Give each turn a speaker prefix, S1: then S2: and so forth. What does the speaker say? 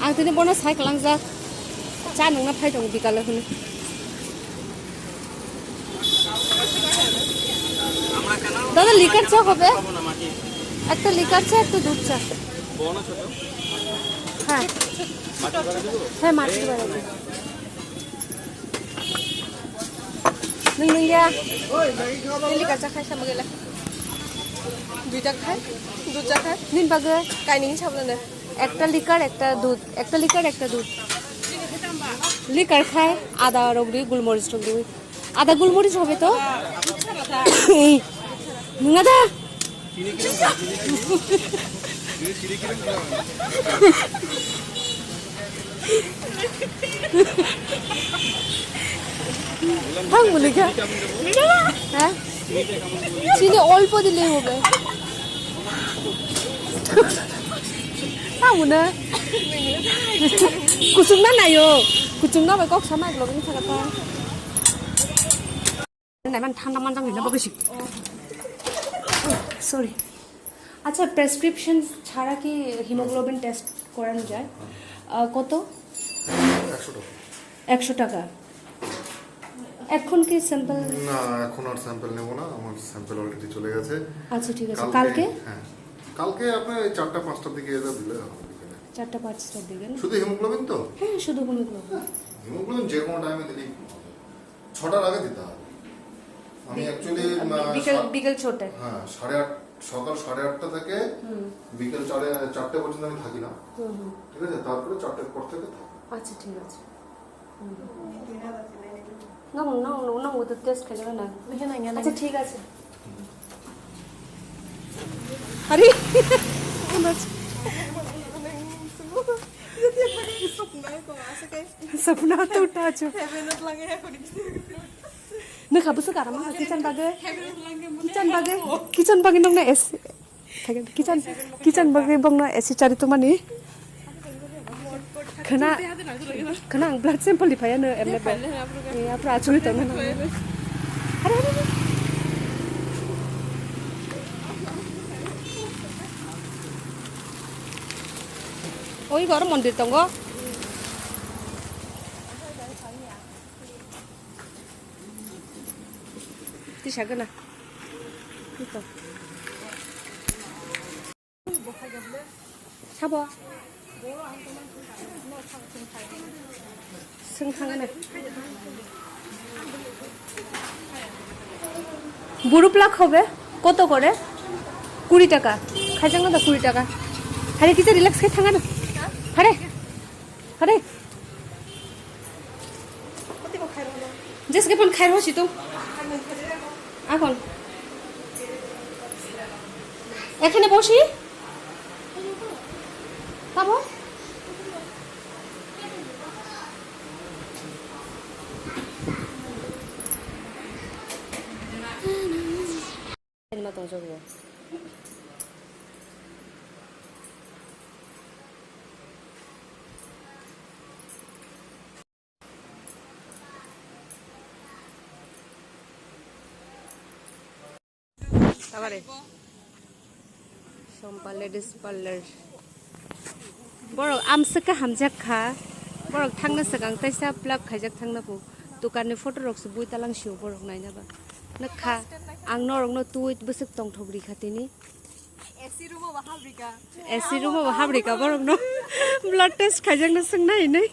S1: आं दिनै बना सायख्लांजा चा नोंना फायदं बिगाले होनो दादा लिकार चा হবে একটা লিকার চা একটা দুধ চা বড় না ছোট হ্যাঁ হ্যাঁ মাটির বাড়ি नोंनिया लिकार चा खाय साम गेला দুইটা খায় দুধ চা খায় নিন বাগে কাইনিং সাবলানে একটা লিকার একটা দুধ একটা লিকার একটা দুধ লিকার খায় আদা রগড়ি গোলমরিচ রগড়ি আদা গোলমরিচ হবে তো এই নঙ্গাদা ভাঙ বলে কা হ্যাঁ চিনি অল্প দিলেই হবে না কুচুং না নাইও কুচুং না কক সামা গ্লোবিং থাকাটা নাই মান ঠান্ডা মান জানি না বেশি সরি আচ্ছা প্রেসক্রিপশন ছাড়া কি হিমোগ্লোবিন টেস্ট করানো যায় কত 100 টাকা এখন কি স্যাম্পল
S2: না এখন আর স্যাম্পল নেব না আমার স্যাম্পল অলরেডি চলে গেছে
S1: আচ্ছা ঠিক আছে কালকে
S2: হ্যাঁ কালকে আপনি 4টা 5টার দিকে এসে দিলে হবে
S1: 4টা 5টার দিকে না
S2: শুধু হিমোগ্লোবিন তো
S1: হ্যাঁ শুধু
S2: হিমোগ্লোবিন যে কোনো টাইমে দিলেই 6টার আগে দিতে হবে আমি অ্যাকচুয়ালি
S1: বিকেল 6টায়
S2: হ্যাঁ 8:30 সকাল 8:30টা থেকে বিকেল 4টে পর্যন্ত আমি থাকি না ঠিক আছে তারপরে 4টের পর থেকে থাকি
S1: আচ্ছা ঠিক আছে না ওদের টেস্ট খেলে না আচ্ছা ঠিক আছে আরে सपना तो उठा जो न खाबो से गारामा किचन बागे दं ना एस किचन बागे बंग ना एसी चारि तो माने खना आं ब्लाड सैंपल लिफाया नो एमने बे या प्रा चुरि तो ना अरे ओइ घर मन्दिर दङ दिसागोना साबो जों थाङोना বুড়ো প্লাক হবে কত করে 20 টাকা খাইজাং না 20 টাকা আরে কি রিল্যাক্স খাই থাঙ্গা না আরে আরে জেসকে ফোন খাই রছি তো এখন এখানে বসি খাবো 맞아 저거 তাবারে সম্পা লেডিস পার্লার বড় আমসকা হামজাক খা বড় থাংনা সগাং তাইসা প্লাক খাইজাক থাংনা পু দোকানनि फट रक्स बुइ तालां सिउ बरक नायनाबा नखा आं नरंनो तुइ बसक तंग थगरि खातिनि एसी रुमाव हाब्रिका बरक न ब्लाड टेस्ट खाइजांनो सोंनाय नै